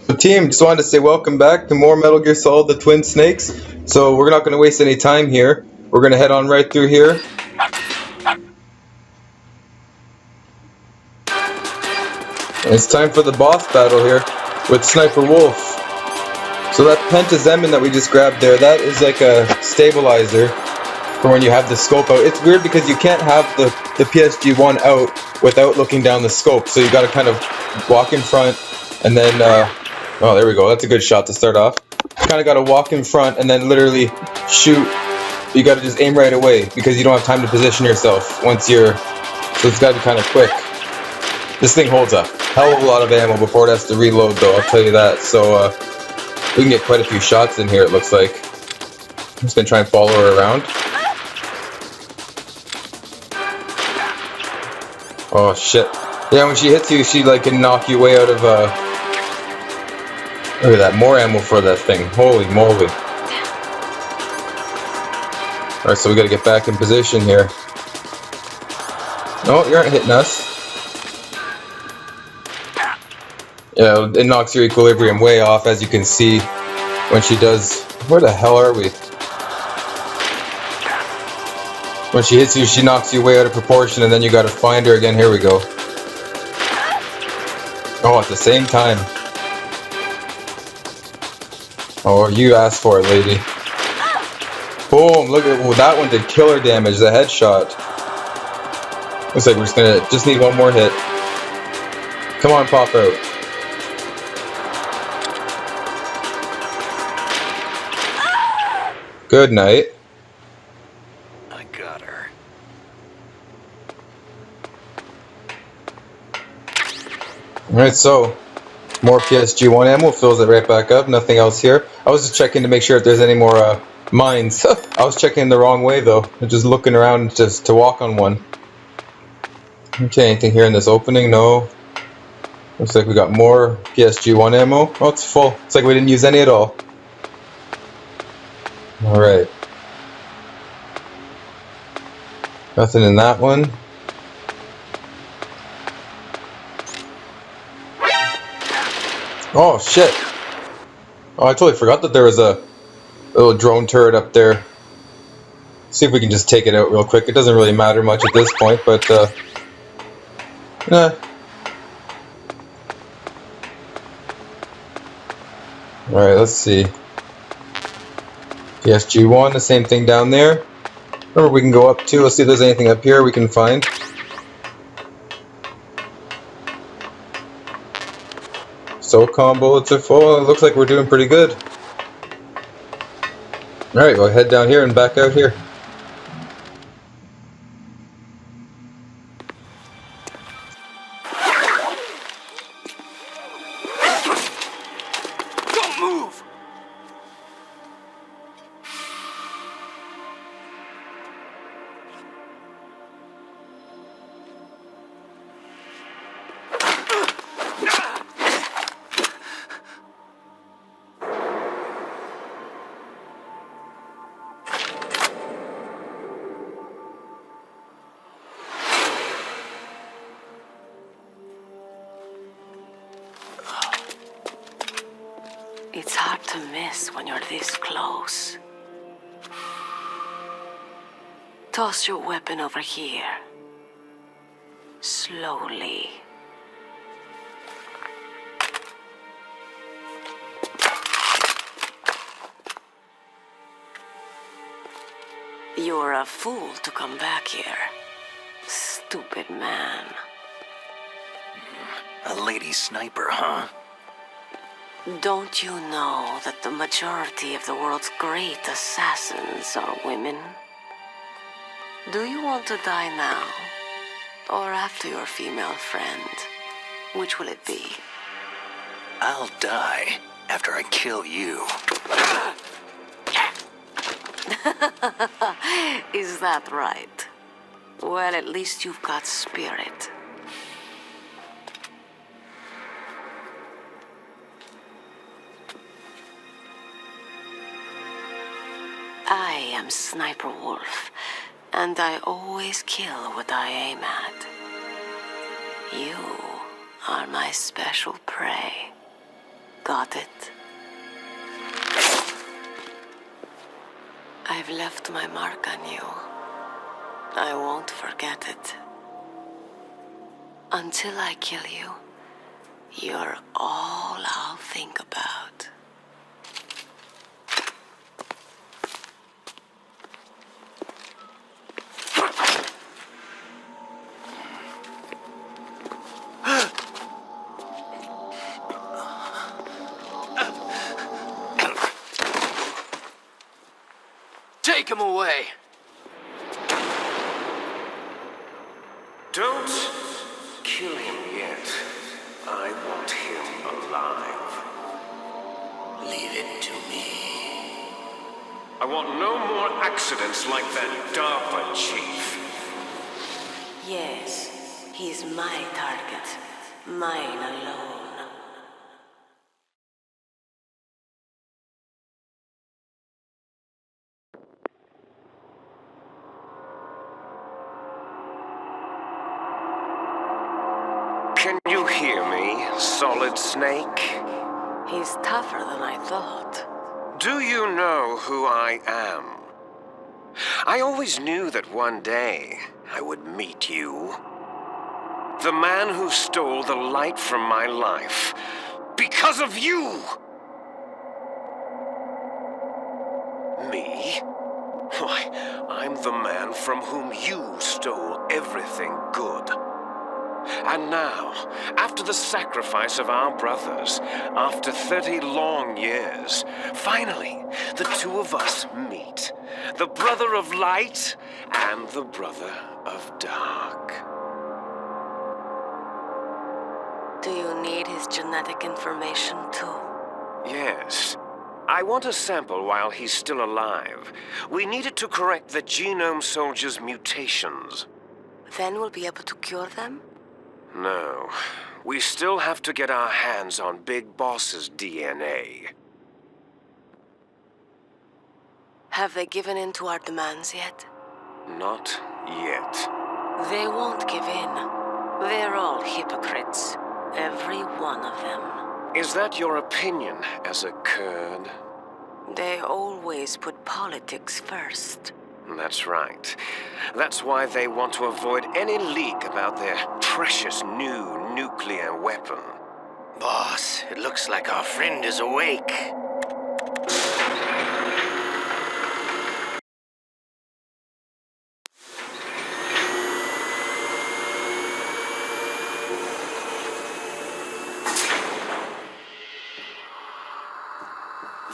So team, just wanted to say welcome back to more Metal Gear Solid The Twin Snakes. So we're not going to waste any time here. We're going to head on right through here. And it's time for the boss battle here with Sniper Wolf. So that Pentazemin that we just grabbed there, that is like a stabilizer for when you have the scope out. It's weird because you can't have the PSG-1 out without looking down the scope. So you got to kind of walk in front and then, oh, there we go. That's a good shot to start off. You kind of got to walk in front and then literally shoot. You got to just aim right away because you don't have time to position yourself once you're, so it's got to be kind of quick. This thing holds a hell of a lot of ammo before it has to reload though, I'll tell you that. So we can get quite a few shots in here, it looks like. I'm just going to try and follow her around. Oh shit. Yeah, when she hits you, she like can knock you way out of look at that, more ammo for that thing. Holy moly. Alright, so we gotta get back in position here. No, you aren't hitting us. Yeah, it knocks your equilibrium way off, as you can see when she does. Where the hell are we? When she hits you, she knocks you way out of proportion, and then you gotta find her again. Here we go. Oh, at the same time. Oh, you asked for it, lady. Boom! Look at, well, that one did killer damage. The headshot. Looks like we're just need one more hit. Come on, pop out. Good night. I got her. Alright, so more PSG-1 ammo, fills it right back up. Nothing else here. I was just checking to make sure if there's any more mines. I was checking the wrong way though. I'm just looking around just to walk on one. Okay, anything here in this opening? No. Looks like we got more PSG-1 ammo. Oh, it's full. It's like we didn't use any at all. Alright. Nothing in that one. Oh shit! Oh, I totally forgot that there was a little drone turret up there. See if we can just take it out real quick. It doesn't really matter much at this point, but Alright, let's see. PSG-1, the same thing down there. Remember, we can go up too. Let's see if there's anything up here we can find. SOCOM bullets are full. It looks like we're doing pretty good. Alright, we'll head down here and back out here. Don't move! It's hard to miss when you're this close. Toss your weapon over here. Slowly. You're a fool to come back here. Stupid man. A lady sniper, huh? Don't you know that the majority of the world's great assassins are women? Do you want to die now? Or after your female friend? Which will it be? I'll die after I kill you. Is that right? Well, at least you've got spirit. I am Sniper Wolf, and I always kill what I aim at. You are my special prey. Got it? I've left my mark on you. I won't forget it. Until I kill you, you're all I'll think about. Take him away! Don't kill him yet. I want him alive. Leave it to me. I want no more accidents like that DARPA chief. Yes, he's my target. Mine alone. Can you hear me, Solid Snake? He's tougher than I thought. Do you know who I am? I always knew that one day I would meet you. The man who stole the light from my life because of you! Me? Why, I'm the man from whom you stole everything good. And now, after the sacrifice of our brothers, after 30 long years, finally, the two of us meet. The brother of light and the brother of dark. Do you need his genetic information too? Yes. I want a sample while he's still alive. We need it to correct the Genome Soldier's mutations. Then we'll be able to cure them? No. We still have to get our hands on Big Boss's DNA. Have they given in to our demands yet? Not yet. They won't give in. They're all hypocrites. Every one of them. Is that your opinion as a Kurd? They always put politics first. That's right. That's why they want to avoid any leak about their precious new nuclear weapon. Boss, it looks like our friend is awake.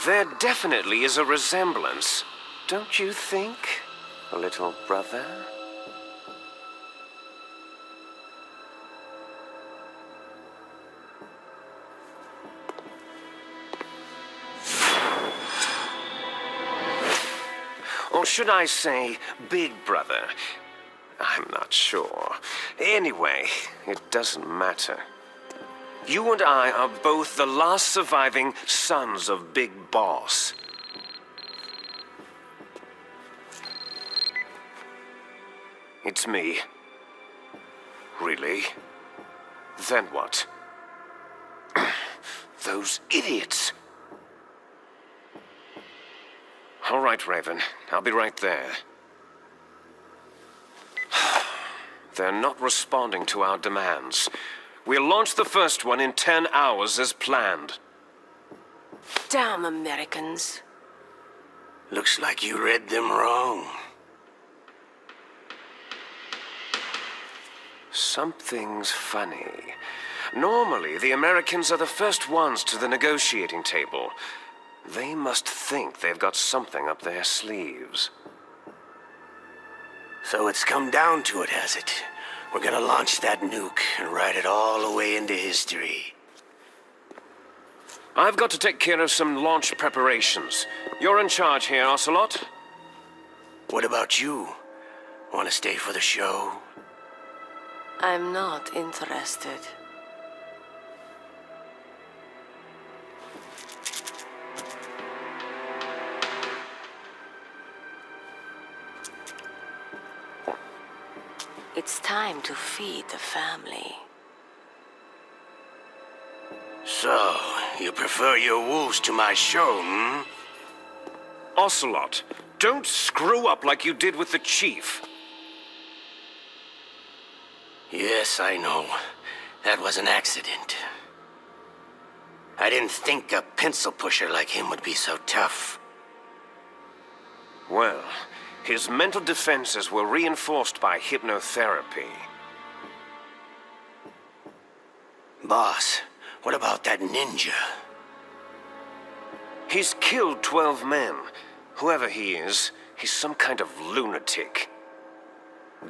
There definitely is a resemblance, don't you think, little brother? Or should I say, big brother? I'm not sure. Anyway, it doesn't matter. You and I are both the last surviving sons of Big Boss. It's me. Really? Then what? Those idiots! All right, Raven. I'll be right there. They're not responding to our demands. We'll launch the first one in 10 hours as planned. Damn Americans. Looks like you read them wrong. Something's funny. Normally, the Americans are the first ones to the negotiating table. They must think they've got something up their sleeves. So it's come down to it, has it? We're gonna launch that nuke and write it all away into history. I've got to take care of some launch preparations. You're in charge here, Ocelot. What about you? Wanna stay for the show? I'm not interested. It's time to feed the family. So, you prefer your wolves to my show, hmm? Ocelot, don't screw up like you did with the chief. Yes, I know. That was an accident. I didn't think a pencil pusher like him would be so tough. Well, his mental defenses were reinforced by hypnotherapy. Boss, what about that ninja? He's killed 12 men. Whoever he is, he's some kind of lunatic.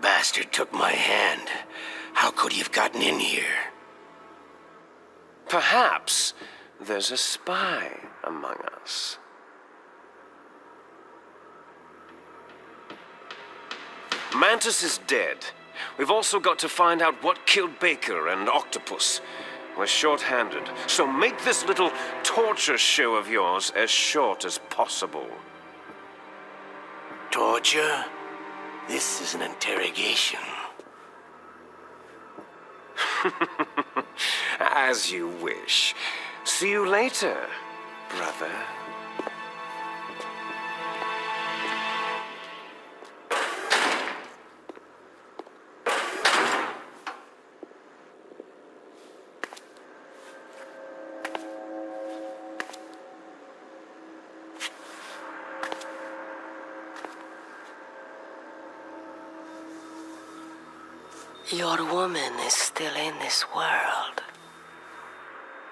Bastard took my hand. How could he have gotten in here? Perhaps there's a spy among us. Mantis is dead. We've also got to find out what killed Baker and Octopus. We're short-handed, so make this little torture show of yours as short as possible. Torture? This is an interrogation. As you wish. See you later, brother. Your woman is still in this world.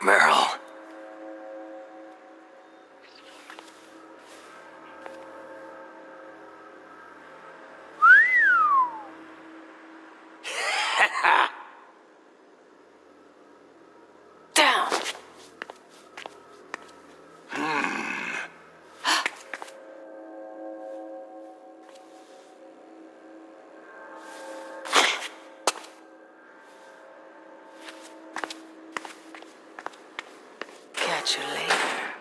Meryl. Down! Catch you later,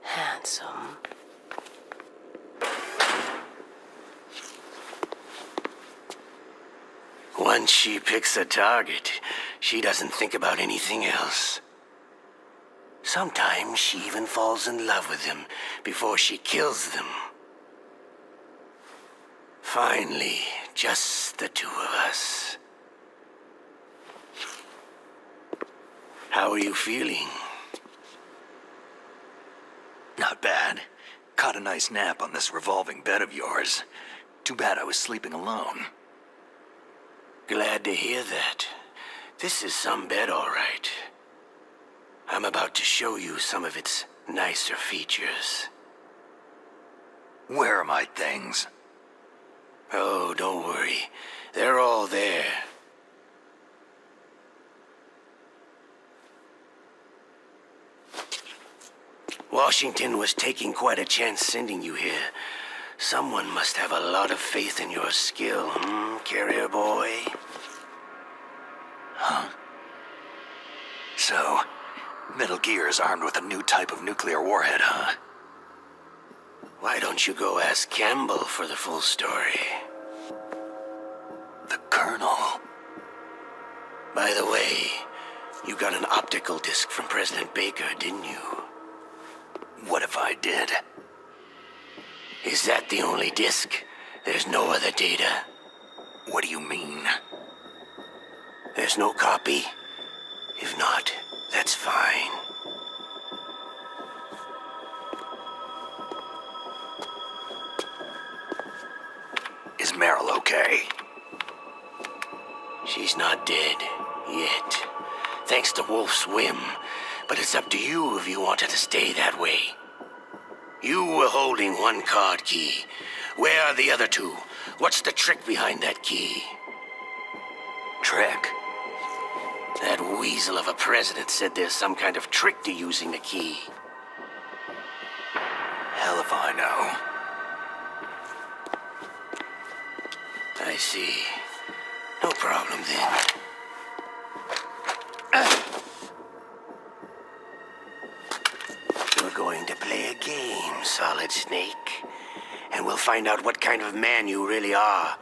handsome. Once she picks a target, she doesn't think about anything else. Sometimes she even falls in love with them before she kills them. Finally, just the two of us. How are you feeling? Not bad. Caught a nice nap on this revolving bed of yours. Too bad I was sleeping alone. Glad to hear that. This is some bed, all right. I'm about to show you some of its nicer features. Where are my things? Oh, don't worry. They're all there. Washington was taking quite a chance sending you here. Someone must have a lot of faith in your skill, carrier boy? Huh? So, Metal Gear is armed with a new type of nuclear warhead, huh? Why don't you go ask Campbell for the full story? The Colonel. By the way, you got an optical disc from President Baker, didn't you? What if I did? Is that the only disc? There's no other data? What do you mean? There's no copy? If not, that's fine. Is Meryl okay? She's not dead, yet. Thanks to Wolf's whim. But it's up to you if you want her to stay that way. You were holding one card key. Where are the other two? What's the trick behind that key? Trick? That weasel of a president said there's some kind of trick to using the key. Hell if I know. I see. No problem then. We're going to play a game, Solid Snake. And we'll find out what kind of man you really are.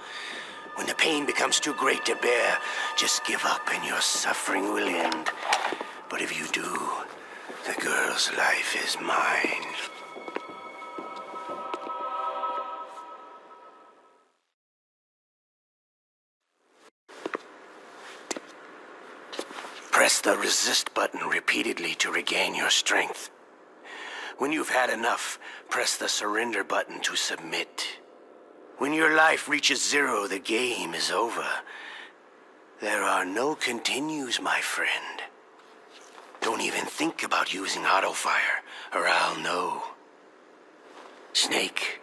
When the pain becomes too great to bear, just give up and your suffering will end. But if you do, The girl's life is mine. Press the resist button repeatedly to regain your strength. When you've had enough, press the surrender button to submit. When your life reaches 0, the game is over. There are no continues, my friend. Don't even think about using auto-fire, or I'll know. Snake,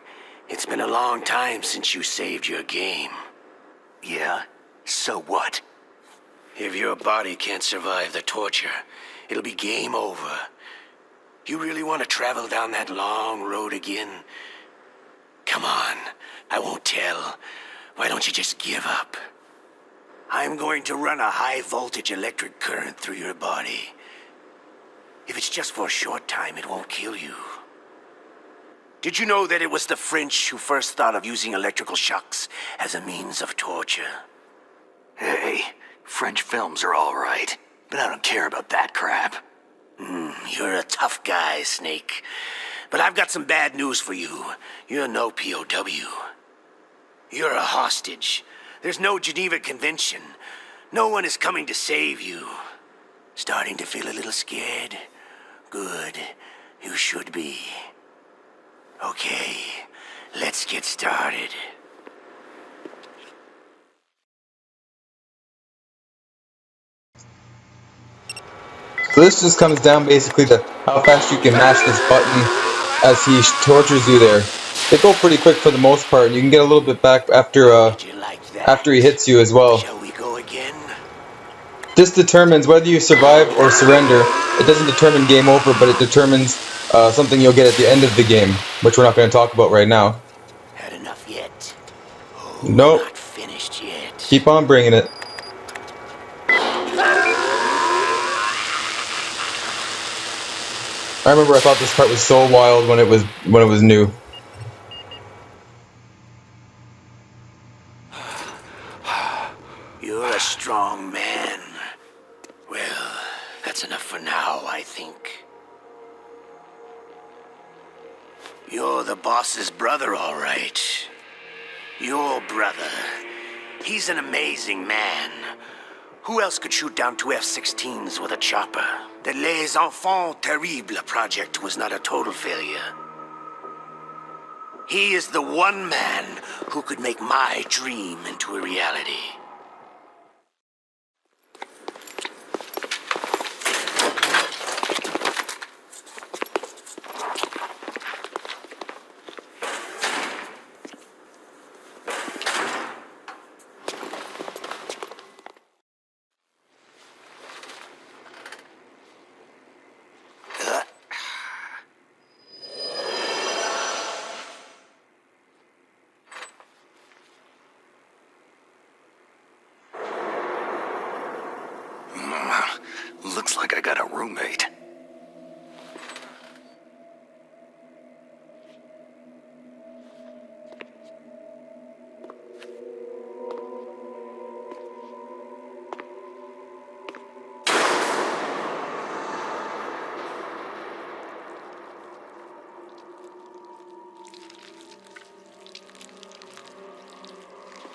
it's been a long time since you saved your game. Yeah? So what? If your body can't survive the torture, it'll be game over. You really want to travel down that long road again? Come on, I won't tell. Why don't you just give up? I'm going to run a high-voltage electric current through your body. If it's just for a short time, it won't kill you. Did you know that it was the French who first thought of using electrical shocks as a means of torture? Hey, French films are all right, but I don't care about that crap. You're a tough guy, Snake. But I've got some bad news for you. You're no POW. You're a hostage. There's no Geneva Convention. No one is coming to save you. Starting to feel a little scared? Good. You should be. Okay, let's get started. So this just comes down basically to how fast you can mash this button as he tortures you there. They go pretty quick for the most part, and you can get a little bit back after Did you like that? after he hits you as well. Shall we go again? This determines whether you survive or surrender. It doesn't determine game over, but it determines something you'll get at the end of the game, which we're not going to talk about right now. Had enough yet? Oh, Nope. not finished yet. Keep on bringing it. I remember I thought this part was so wild when it was new. You're a strong man. Well, that's enough for now, I think. You're the boss's brother, all right. Your brother. He's an amazing man. Who else could shoot down 2 F-16s with a chopper? The Les Enfants Terribles project was not a total failure. He is the one man who could make my dream into a reality. Looks like I got a roommate.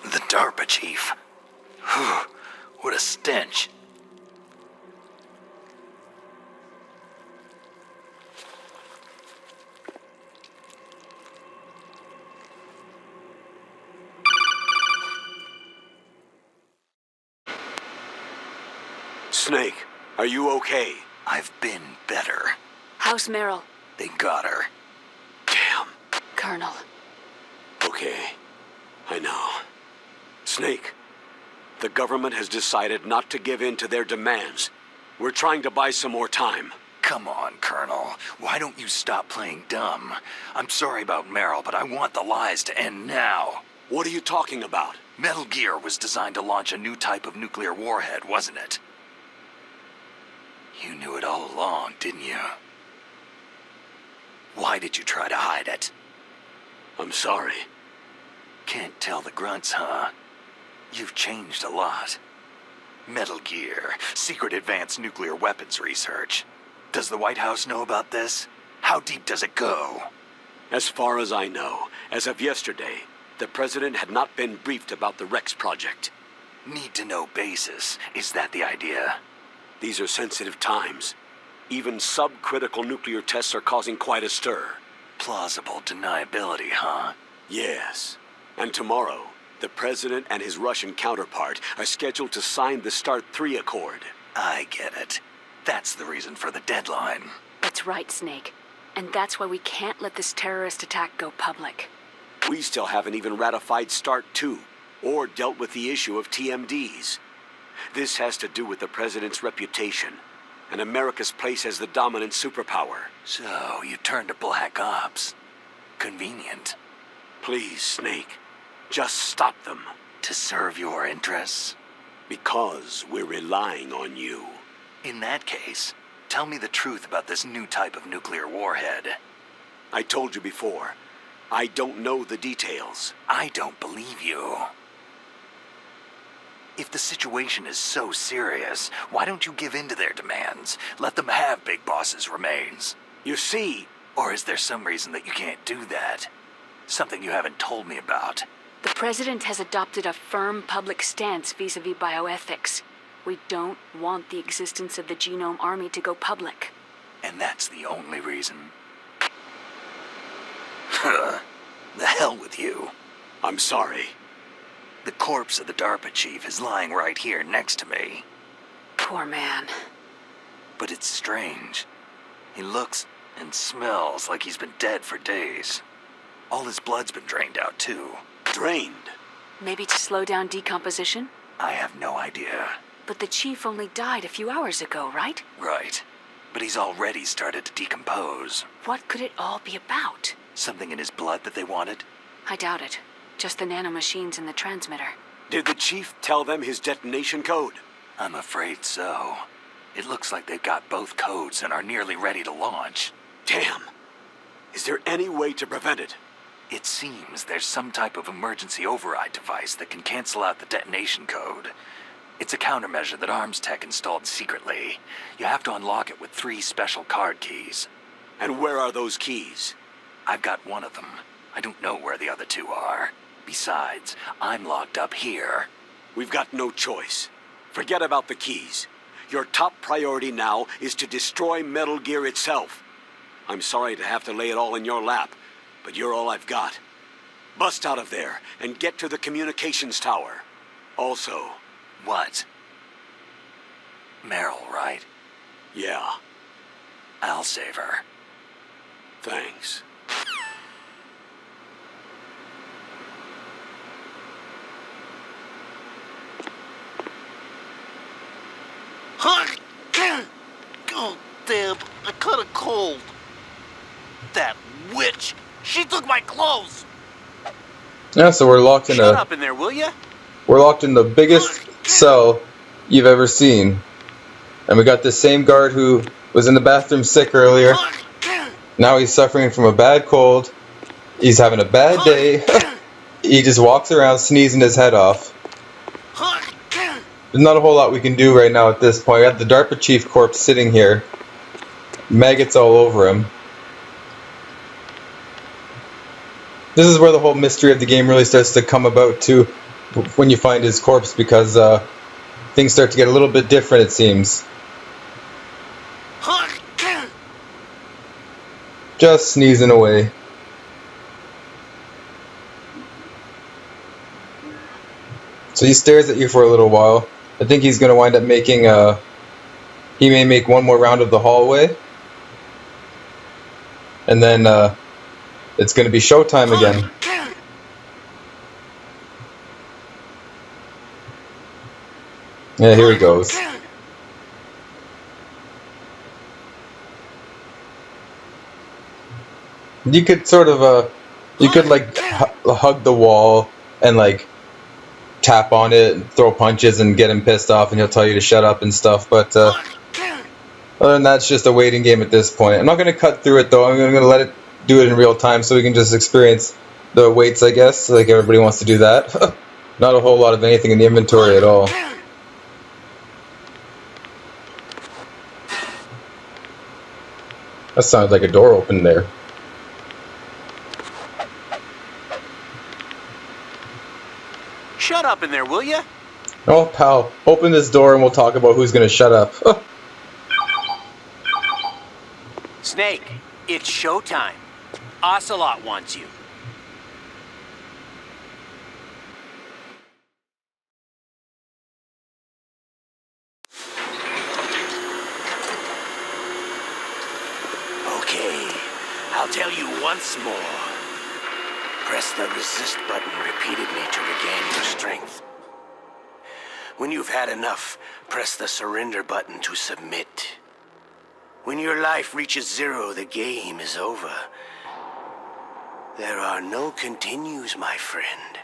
The DARPA chief. Whew, what a stench. Snake, are you okay? I've been better. How's Meryl? They got her. Damn. Colonel. Okay, I know. Snake, the government has decided not to give in to their demands. We're trying to buy some more time. Come on, Colonel. Why don't you stop playing dumb? I'm sorry about Meryl, but I want the lies to end now. What are you talking about? Metal Gear was designed to launch a new type of nuclear warhead, wasn't it? You knew it all along, didn't you? Why did you try to hide it? I'm sorry. Can't tell the grunts, huh? You've changed a lot. Metal Gear, secret advanced nuclear weapons research. Does the White House know about this? How deep does it go? As far as I know, as of yesterday, the president had not been briefed about the Rex project. Need-to-know basis. Is that the idea? These are sensitive times. Even subcritical nuclear tests are causing quite a stir. Plausible deniability, huh? Yes. And tomorrow, the president and his Russian counterpart are scheduled to sign the START 3 Accord. I get it. That's the reason for the deadline. That's right, Snake. And that's why we can't let this terrorist attack go public. We still haven't even ratified START 2, or dealt with the issue of TMDs. This has to do with the president's reputation, and America's place as the dominant superpower. So, you turned to Black Ops. Convenient. Please, Snake, just stop them. To serve your interests? Because we're relying on you. In that case, tell me the truth about this new type of nuclear warhead. I told you before, I don't know the details. I don't believe you. If the situation is so serious, why don't you give in to their demands? Let them have Big Boss's remains. You see... Or is there some reason that you can't do that? Something you haven't told me about. The president has adopted a firm public stance vis-a-vis bioethics. We don't want the existence of the Genome Army to go public. And that's the only reason. The hell with you. I'm sorry. The corpse of the DARPA chief is lying right here next to me. Poor man. But it's strange. He looks and smells like he's been dead for days. All his blood's been drained out, too. Drained? Maybe to slow down decomposition? I have no idea. But the chief only died a few hours ago, right? Right. But he's already started to decompose. What could it all be about? Something in his blood that they wanted? I doubt it. Just the nanomachines in the transmitter. Did the chief tell them his detonation code? I'm afraid so. It looks like they've got both codes and are nearly ready to launch. Damn. Is there any way to prevent it? It seems there's some type of emergency override device that can cancel out the detonation code. It's a countermeasure that Arms Tech installed secretly. You have to unlock it with 3 special card keys. And where are those keys? I've got one of them. I don't know where the other 2 are. Besides, I'm locked up here. We've got no choice. Forget about the keys. Your top priority now is to destroy Metal Gear itself. I'm sorry to have to lay it all in your lap, but you're all I've got. Bust out of there and get to the communications tower. Also... What? Meryl, right? Yeah. I'll save her. Thanks. Oh, damn, I caught a cold. That witch, she took my clothes. Yeah, so we're locked in Shut up in there, will ya? we're locked in the biggest cell you've ever seen. And we got this same guard who was in the bathroom sick earlier. Now he's suffering from a bad cold. He's having a bad day. He just walks around sneezing his head off. There's not a whole lot we can do right now at this point. We got the DARPA chief corpse sitting here. Maggots all over him. This is where the whole mystery of the game really starts to come about too, when you find his corpse, because things start to get a little bit different, it seems. Just sneezing away. So he stares at you for a little while. I think he's going to wind up making he may make one more round of the hallway. And then it's going to be showtime again. Yeah, here he goes. You could sort of you could like hug the wall and like tap on it and throw punches and get him pissed off and he'll tell you to shut up and stuff, but other than that, it's just a waiting game at this point. I'm not going to cut through it though. I'm going to let it do it in real time so we can just experience the waits, I guess, like everybody wants to do that. Not a whole lot of anything in the inventory at all. That sounds like a door open there. Shut up in there, will ya? Oh, pal, open this door and we'll talk about who's gonna shut up. Snake, it's showtime. Ocelot wants you. Okay, I'll tell you once more. Press the resist button repeatedly to regain your strength. When you've had enough, press the surrender button to submit. When your life reaches 0, the game is over. There are no continues, my friend.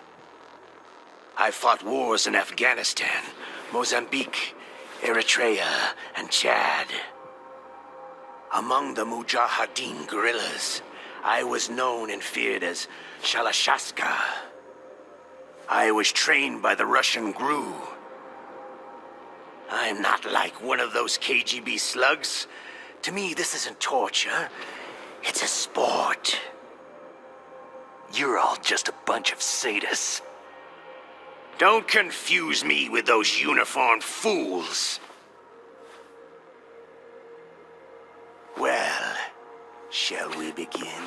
I fought wars in Afghanistan, Mozambique, Eritrea, and Chad. Among the Mujahideen guerrillas, I was known and feared as Shalashaska. I was trained by the Russian GRU. I'm not like one of those KGB slugs. To me, this isn't torture. It's a sport. You're all just a bunch of sadists. Don't confuse me with those uniformed fools. Well, shall we begin?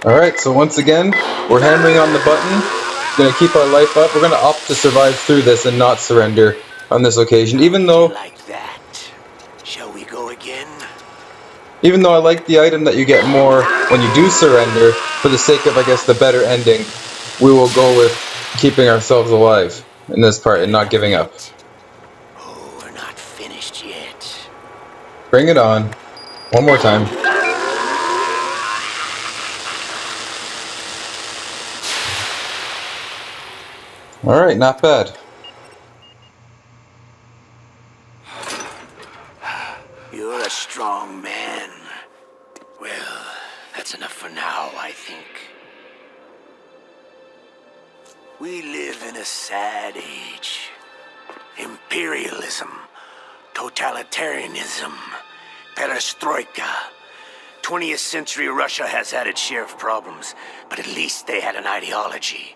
Alright, so once again, we're hammering on the button. We're gonna keep our life up. We're gonna opt to survive through this and not surrender on this occasion, even though Like that. Shall we go again? I like the item that you get more when you do surrender, for the sake of, I guess, the better ending, we will go with keeping ourselves alive in this part and not giving up. Oh, we're not finished yet. Bring it on. One more time. Alright, not bad. You're a strong man. Well, that's enough for now, I think. We live in a sad age. Imperialism, totalitarianism, perestroika. 20th century Russia has had its share of problems, but at least they had an ideology.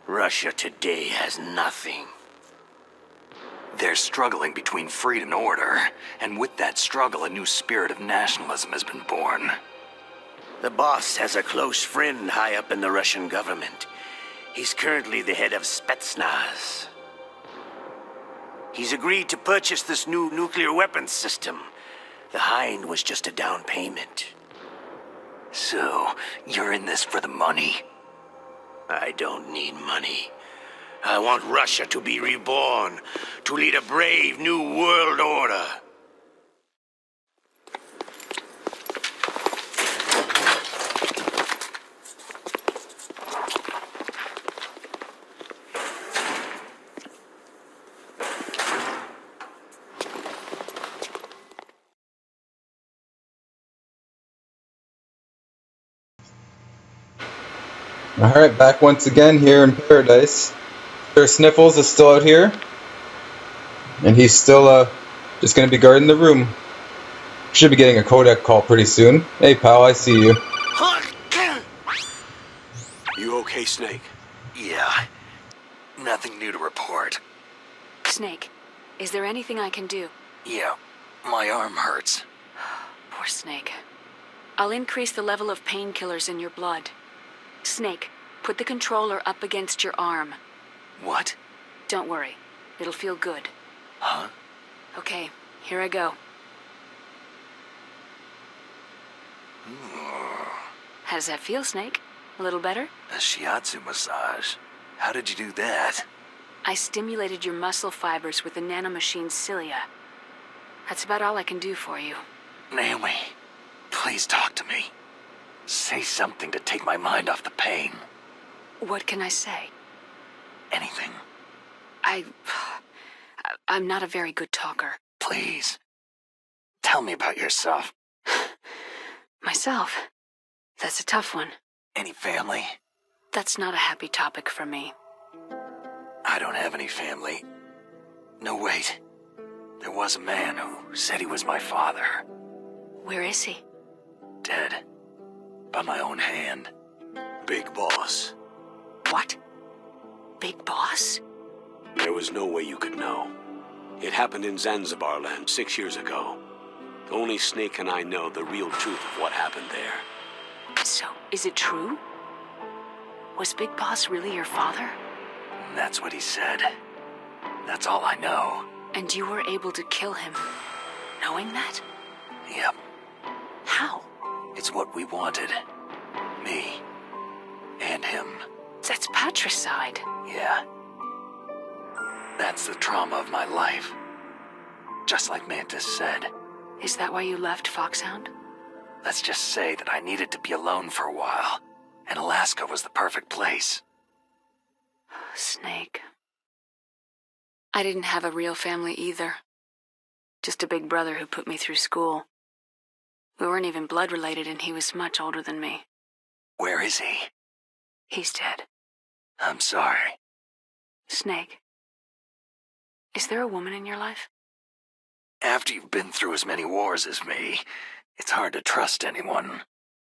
Russia today has nothing. They're struggling between freedom and order, and with that struggle, a new spirit of nationalism has been born. The boss has a close friend high up in the Russian government. He's currently the head of Spetsnaz. He's agreed to purchase this new nuclear weapons system. The Hind was just a down payment. So, you're in this for the money? I don't need money. I want Russia to be reborn, to lead a brave new world order. Alright, back once again here in Paradise. Sir Sniffles is still out here. And he's still just going to be guarding the room. Should be getting a codec call pretty soon. Hey pal, I see you. You okay, Snake? Yeah. Nothing new to report. Snake, is there anything I can do? Yeah, my arm hurts. Poor Snake. I'll increase the level of painkillers in your blood. Snake, put the controller up against your arm. What? Don't worry. It'll feel good. Huh? Okay, here I go. How does that feel, Snake? A little better? A shiatsu massage. How did you do that? I stimulated your muscle fibers with the nanomachine cilia. That's about all I can do for you. Naomi, please talk to me. Say something to take my mind off the pain. What can I say? Anything. I'm not a very good talker. Please. Tell me about yourself. Myself? That's a tough one. Any family? That's not a happy topic for me. I don't have any family. No, wait. There was a man who said he was my father. Where is he? Dead. By my own hand. Big Boss. What? Big Boss? There was no way you could know. It happened in Zanzibar land 6 years ago. Only Snake and I know the real truth of what happened there. So, is it true? Was Big Boss really your father? That's what he said. That's all I know. And you were able to kill him, knowing that? Yep. How? It's what we wanted. Me. And him. That's patricide. Yeah. That's the trauma of my life. Just like Mantis said. Is that why you left Foxhound? Let's just say that I needed to be alone for a while, and Alaska was the perfect place. Snake. I didn't have a real family either. Just a big brother who put me through school. We weren't even blood related, and he was much older than me. Where is he? He's dead. I'm sorry. Snake. Is there a woman in your life? After you've been through as many wars as me, it's hard to trust anyone.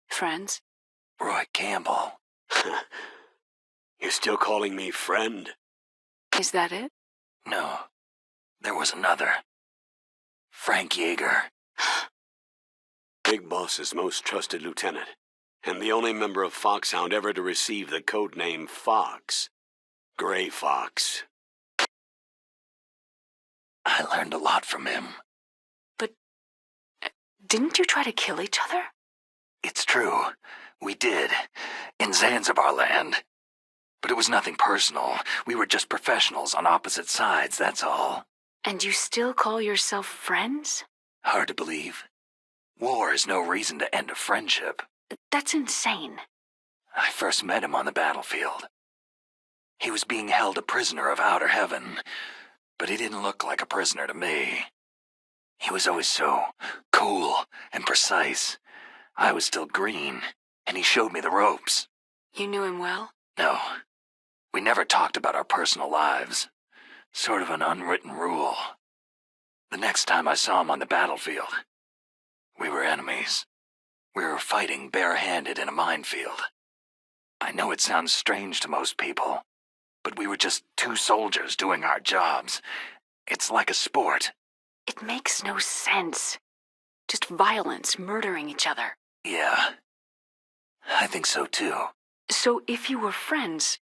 Friends? Roy Campbell. You're still calling me friend? Is that it? No. There was another. Frank Yeager. Big Boss's most trusted lieutenant, and the only member of Foxhound ever to receive the code name Fox. Gray Fox. I learned a lot from him. But didn't you try to kill each other? It's true. We did. In Zanzibar land. But it was nothing personal. We were just professionals on opposite sides, that's all. And you still call yourself friends? Hard to believe. War is no reason to end a friendship. That's insane. I first met him on the battlefield. He was being held a prisoner of outer heaven, but he didn't look like a prisoner to me. He was always so cool and precise. I was still green, and he showed me the ropes. You knew him well? No. We never talked about our personal lives. Sort of an unwritten rule. The next time I saw him on the battlefield, we were enemies. We were fighting barehanded in a minefield. I know it sounds strange to most people, but we were just two soldiers doing our jobs. It's like a sport. It makes no sense. Just violence, murdering each other. Yeah. I think so too. So if you were friends,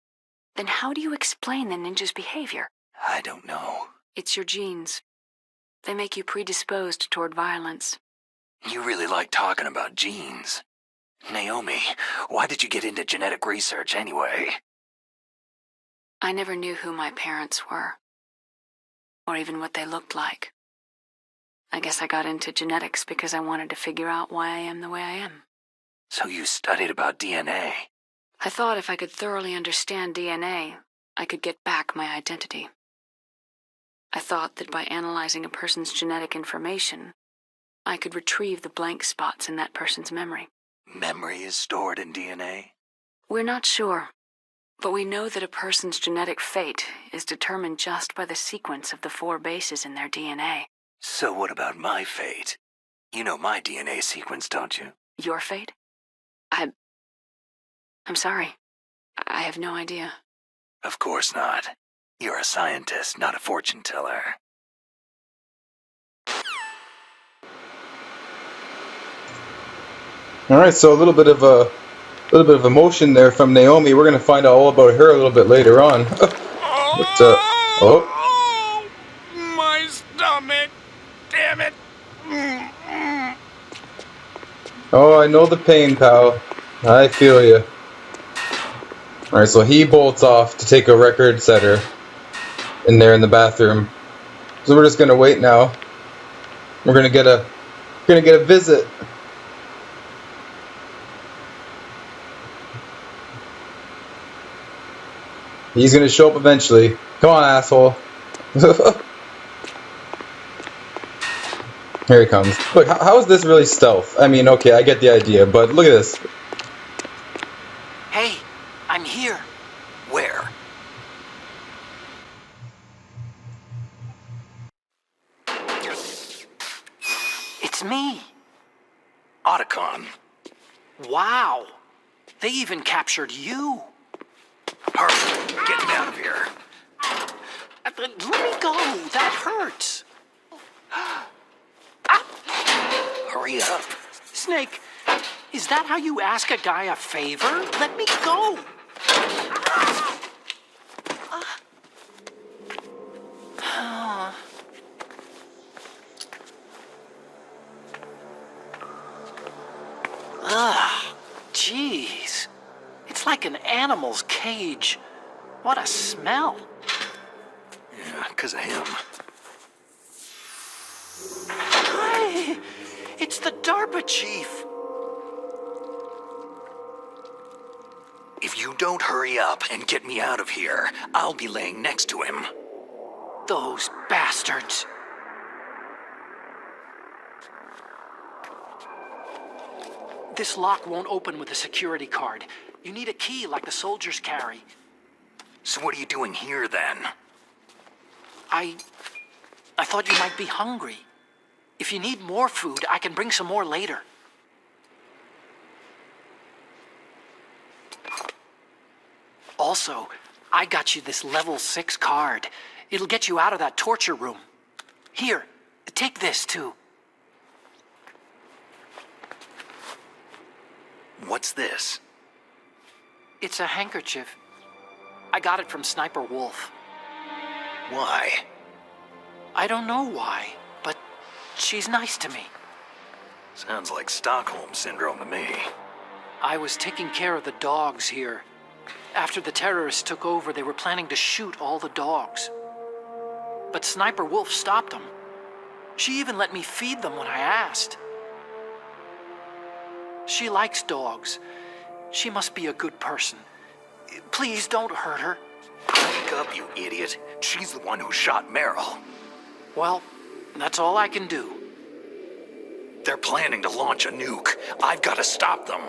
then how do you explain the ninja's behavior? I don't know. It's your genes. They make you predisposed toward violence. You really like talking about genes. Naomi, why did you get into genetic research anyway? I never knew who my parents were, or even what they looked like. I guess I got into genetics because I wanted to figure out why I am the way I am. So you studied about DNA? I thought if I could thoroughly understand DNA, I could get back my identity. I thought that by analyzing a person's genetic information, I could retrieve the blank spots in that person's memory. Memory is stored in DNA? We're not sure, but we know that a person's genetic fate is determined just by the sequence of the 4 bases in their DNA. So what about my fate? You know my DNA sequence, don't you? Your fate? I'm sorry. I have no idea. Of course not. You're a scientist, not a fortune teller. All right, so a little bit of emotion there from Naomi. We're gonna find out all about her a little bit later on. My stomach! Damn it! Oh, I know the pain, pal. I feel you. All right, so he bolts off to take a record setter in there in the bathroom. So we're just gonna wait now. We're gonna get a visit. He's gonna show up eventually. Come on, asshole. Here he comes. Look, how is this really stealth? I mean, okay, I get the idea, but look at this. Hey, I'm here. Where? It's me. Otacon. Wow. They even captured you. Hurry, get me out of here. Let me go. That hurts. Hurry up. Snake, is that how you ask a guy a favor? Let me go. Jeez. It's like an animal's cage. What a smell. Yeah, 'cause of him. Hey, it's the DARPA chief. If you don't hurry up and get me out of here, I'll be laying next to him. Those bastards. This lock won't open with a security card. You need a key like the soldiers carry. So what are you doing here, then? I thought you might be hungry. If you need more food, I can bring some more later. Also, I got you this level 6 card. It'll get you out of that torture room. Here, take this too. What's this? It's a handkerchief. I got it from Sniper Wolf. Why? I don't know why, but she's nice to me. Sounds like Stockholm Syndrome to me. I was taking care of the dogs here. After the terrorists took over, they were planning to shoot all the dogs. But Sniper Wolf stopped them. She even let me feed them when I asked. She likes dogs. She must be a good person. Please don't hurt her. Wake up, you idiot. She's the one who shot Meryl. Well, that's all I can do. They're planning to launch a nuke. I've got to stop them.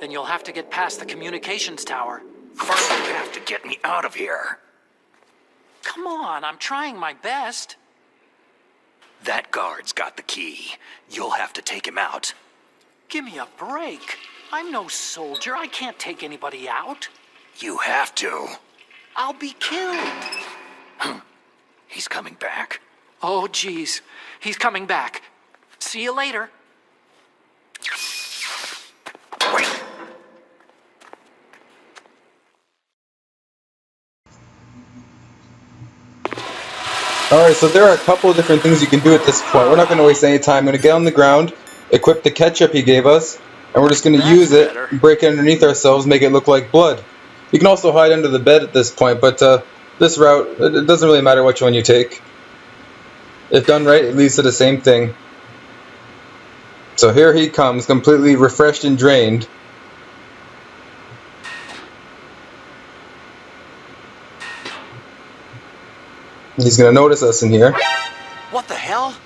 Then you'll have to get past the communications tower. First, you have to get me out of here. Come on, I'm trying my best. That guard's got the key. You'll have to take him out. Give me a break. I'm no soldier. I can't take anybody out. You have to. I'll be killed. He's coming back. Oh, geez. He's coming back. See you later. Wait. Alright, so there are a couple of different things you can do at this point. We're not going to waste any time. I'm going to get on the ground, equip the ketchup he gave us, and we're just going to use it, break it underneath ourselves, make it look like blood. You can also hide under the bed at this point, but this route, it doesn't really matter which one you take. If done right, it leads to the same thing. So here he comes, completely refreshed and drained. He's going to notice us in here. What the hell?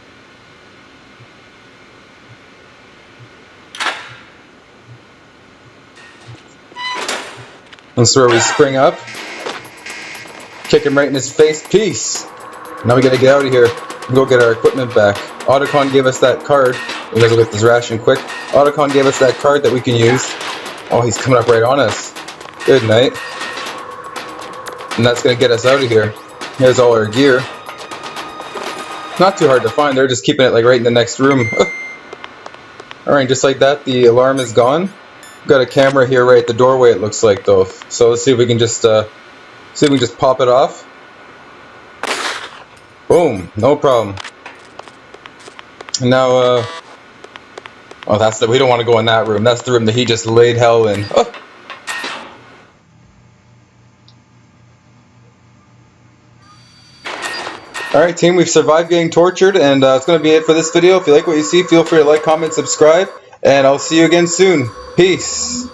That's where we spring up. Kick him right in his face. Peace! Now we gotta get out of here and go get our equipment back. Otacon gave us that card. We gotta go get this ration quick. Otacon gave us that card that we can use. Oh, he's coming up right on us. Good night. And that's gonna get us out of here. Here's all our gear. Not too hard to find. They're just keeping it like right in the next room. Alright, just like that, the alarm is gone. Got a camera here right at the doorway, it looks like, though. So let's see if we can just pop it off. Boom, no problem. And now, oh, that's we don't want to go in that room. That's the room that he just laid hell in. Oh. Alright, team, we've survived getting tortured, and it's going to be it for this video. If you like what you see, feel free to like, comment, subscribe, and I'll see you again soon. Peace.